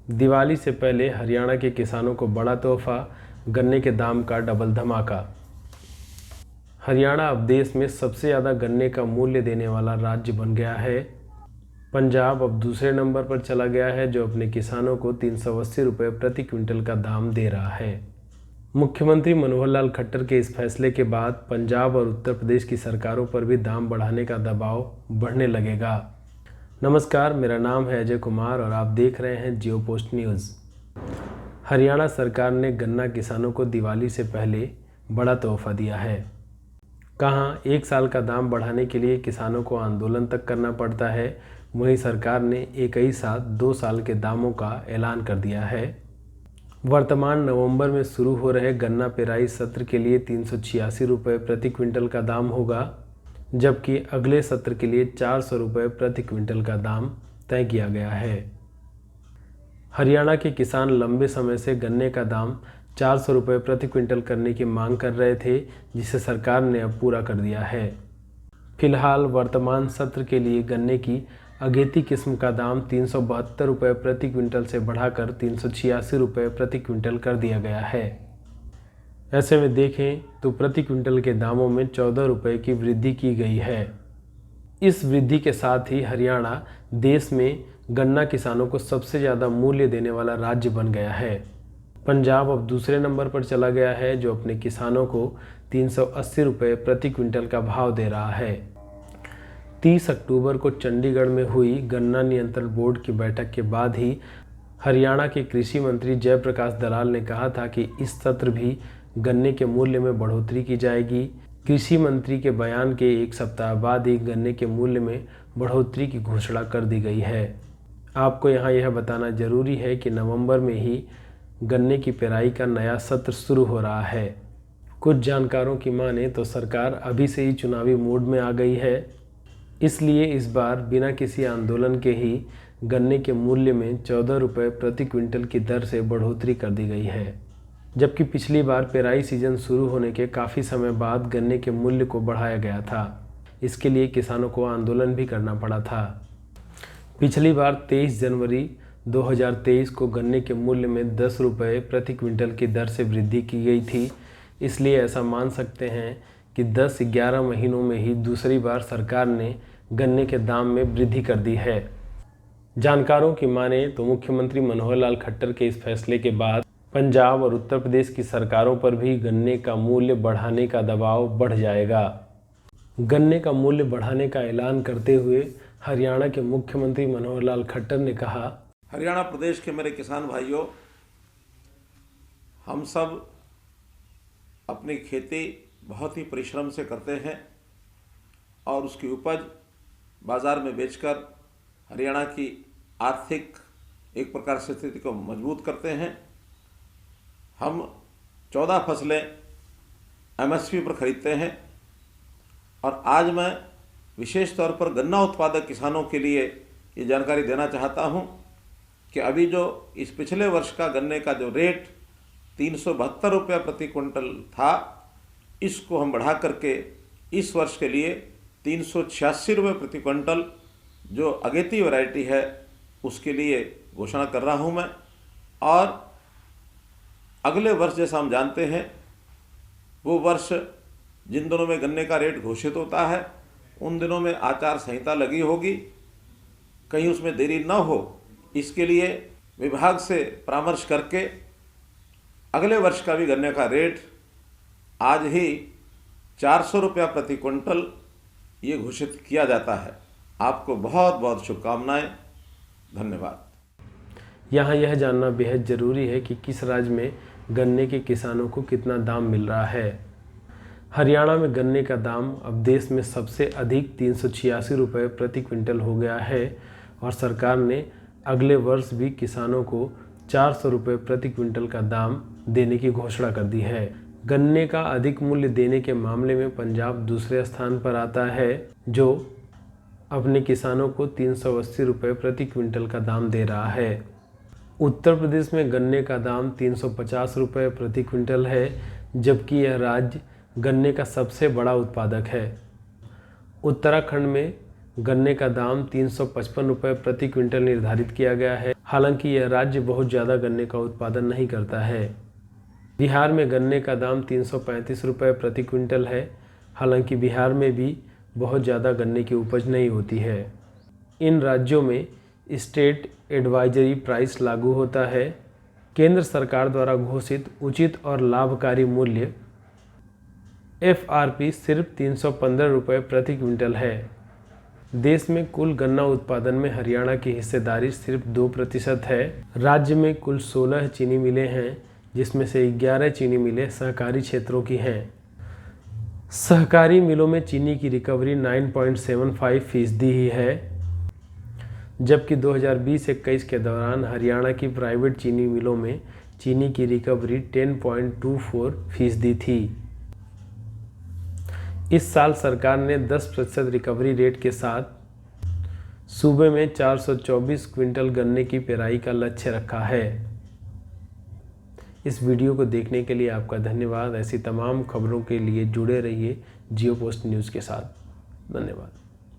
दिवाली से पहले हरियाणा के किसानों को बड़ा तोहफा, गन्ने के दाम का डबल धमाका। हरियाणा अब देश में सबसे ज़्यादा गन्ने का मूल्य देने वाला राज्य बन गया है। पंजाब अब दूसरे नंबर पर चला गया है, जो अपने किसानों को 380 रुपये प्रति क्विंटल का दाम दे रहा है। मुख्यमंत्री मनोहर लाल खट्टर के इस फैसले के बाद पंजाब और उत्तर प्रदेश की सरकारों पर भी दाम बढ़ाने का दबाव बढ़ने लगेगा। नमस्कार, मेरा नाम है अजय कुमार और आप देख रहे हैं जियो पोस्ट न्यूज़। हरियाणा सरकार ने गन्ना किसानों को दिवाली से पहले बड़ा तोहफा दिया है। कहाँ एक साल का दाम बढ़ाने के लिए किसानों को आंदोलन तक करना पड़ता है, वहीं सरकार ने एक ही साथ 2 साल के दामों का ऐलान कर दिया है। वर्तमान नवंबर में शुरू हो रहे गन्ना पेराई सत्र के लिए 386 रुपये प्रति क्विंटल का दाम होगा, जबकि अगले सत्र के लिए 400 रुपये प्रति क्विंटल का दाम तय किया गया है। हरियाणा के किसान लंबे समय से गन्ने का दाम 400 रुपये प्रति क्विंटल करने की मांग कर रहे थे, जिसे सरकार ने अब पूरा कर दिया है। फिलहाल वर्तमान सत्र के लिए गन्ने की अगेती किस्म का दाम 372 रुपये प्रति क्विंटल से बढ़ाकर 386 रुपये प्रति क्विंटल कर दिया गया है। ऐसे में देखें तो प्रति क्विंटल के दामों में 14 रुपये की वृद्धि की गई है। इस वृद्धि के साथ ही हरियाणा देश में गन्ना किसानों को सबसे ज़्यादा मूल्य देने वाला राज्य बन गया है। पंजाब अब दूसरे नंबर पर चला गया है, जो अपने किसानों को 380 रुपये प्रति क्विंटल का भाव दे रहा है। 30 अक्टूबर को चंडीगढ़ में हुई गन्ना नियंत्रण बोर्ड की बैठक के बाद ही हरियाणा के कृषि मंत्री जयप्रकाश दलाल ने कहा था कि इस सत्र भी गन्ने के मूल्य में बढ़ोतरी की जाएगी। कृषि मंत्री के बयान के एक सप्ताह बाद ही गन्ने के मूल्य में बढ़ोतरी की घोषणा कर दी गई है। आपको यहाँ यह बताना जरूरी है कि नवंबर में ही गन्ने की पेराई का नया सत्र शुरू हो रहा है। कुछ जानकारों की माने तो सरकार अभी से ही चुनावी मूड में आ गई है, इसलिए इस बार बिना किसी आंदोलन के ही गन्ने के मूल्य में 14 रुपये प्रति क्विंटल की दर से बढ़ोतरी कर दी गई है, जबकि पिछली बार पेराई सीजन शुरू होने के काफ़ी समय बाद गन्ने के मूल्य को बढ़ाया गया था। इसके लिए किसानों को आंदोलन भी करना पड़ा था। पिछली बार 23 जनवरी 2023 को गन्ने के मूल्य में 10 रुपये प्रति क्विंटल की दर से वृद्धि की गई थी, इसलिए ऐसा मान सकते हैं कि 10-11 महीनों में ही दूसरी बार सरकार ने गन्ने के दाम में वृद्धि कर दी है। जानकारों की माने तो मुख्यमंत्री मनोहर लाल खट्टर के इस फैसले के बाद पंजाब और उत्तर प्रदेश की सरकारों पर भी गन्ने का मूल्य बढ़ाने का दबाव बढ़ जाएगा। गन्ने का मूल्य बढ़ाने का ऐलान करते हुए हरियाणा के मुख्यमंत्री मनोहर लाल खट्टर ने कहा, हरियाणा प्रदेश के मेरे किसान भाइयों, हम सब अपनी खेती बहुत ही परिश्रम से करते हैं और उसकी उपज बाज़ार में बेचकर हरियाणा की आर्थिक एक प्रकार से स्थिति को मजबूत करते हैं। हम 14 फसलें एमएसपी पर खरीदते हैं और आज मैं विशेष तौर पर गन्ना उत्पादक किसानों के लिए ये जानकारी देना चाहता हूँ कि अभी जो इस पिछले वर्ष का गन्ने का जो रेट 372 रुपये प्रति क्विंटल था, इसको हम बढ़ा करके इस वर्ष के लिए 386 रुपये प्रति क्विंटल जो अगेती वैरायटी है उसके लिए घोषणा कर रहा हूँ मैं। और अगले वर्ष जैसा हम जानते हैं वो वर्ष जिन दिनों में गन्ने का रेट घोषित होता है उन दिनों में आचार संहिता लगी होगी, कहीं उसमें देरी न हो, इसके लिए विभाग से परामर्श करके अगले वर्ष का भी गन्ने का रेट आज ही 400 रुपया प्रति क्विंटल ये घोषित किया जाता है। आपको बहुत बहुत शुभकामनाएं। धन्यवाद। यहाँ यह जानना बेहद ज़रूरी है कि किस राज्य में गन्ने के किसानों को कितना दाम मिल रहा है। हरियाणा में गन्ने का दाम अब देश में सबसे अधिक 386 रुपये प्रति क्विंटल हो गया है और सरकार ने अगले वर्ष भी किसानों को 400 रुपये प्रति क्विंटल का दाम देने की घोषणा कर दी है। गन्ने का अधिक मूल्य देने के मामले में पंजाब दूसरे स्थान पर आता है, जो अपने किसानों को 380 रुपये प्रति क्विंटल का दाम दे रहा है। उत्तर प्रदेश में गन्ने का दाम 350 रुपये प्रति क्विंटल है, जबकि यह राज्य गन्ने का सबसे बड़ा उत्पादक है। उत्तराखंड में गन्ने का दाम 355 रुपये प्रति क्विंटल निर्धारित किया गया है। हालांकि यह राज्य बहुत ज़्यादा गन्ने का उत्पादन नहीं करता है। बिहार में गन्ने का दाम 335 रुपये प्रति क्विंटल है। हालांकि बिहार में भी बहुत ज़्यादा गन्ने की उपज नहीं होती है। इन राज्यों में स्टेट एडवाइजरी प्राइस लागू होता है। केंद्र सरकार द्वारा घोषित उचित और लाभकारी मूल्य FRP सिर्फ 315 रुपये प्रति क्विंटल है। देश में कुल गन्ना उत्पादन में हरियाणा की हिस्सेदारी सिर्फ 2% है। राज्य में कुल 16 चीनी मिलें हैं, जिसमें से 11 चीनी मिलें सहकारी क्षेत्रों की हैं। सहकारी मिलों में चीनी की रिकवरी 9.75% ही है, जबकि 2020-21 के दौरान हरियाणा की प्राइवेट चीनी मिलों में चीनी की रिकवरी 10.24% थी। इस साल सरकार ने 10% रिकवरी रेट के साथ सूबे में 424 क्विंटल गन्ने की पेराई का लक्ष्य रखा है। इस वीडियो को देखने के लिए आपका धन्यवाद। ऐसी तमाम खबरों के लिए जुड़े रहिए जियो पोस्ट न्यूज़ के साथ। धन्यवाद।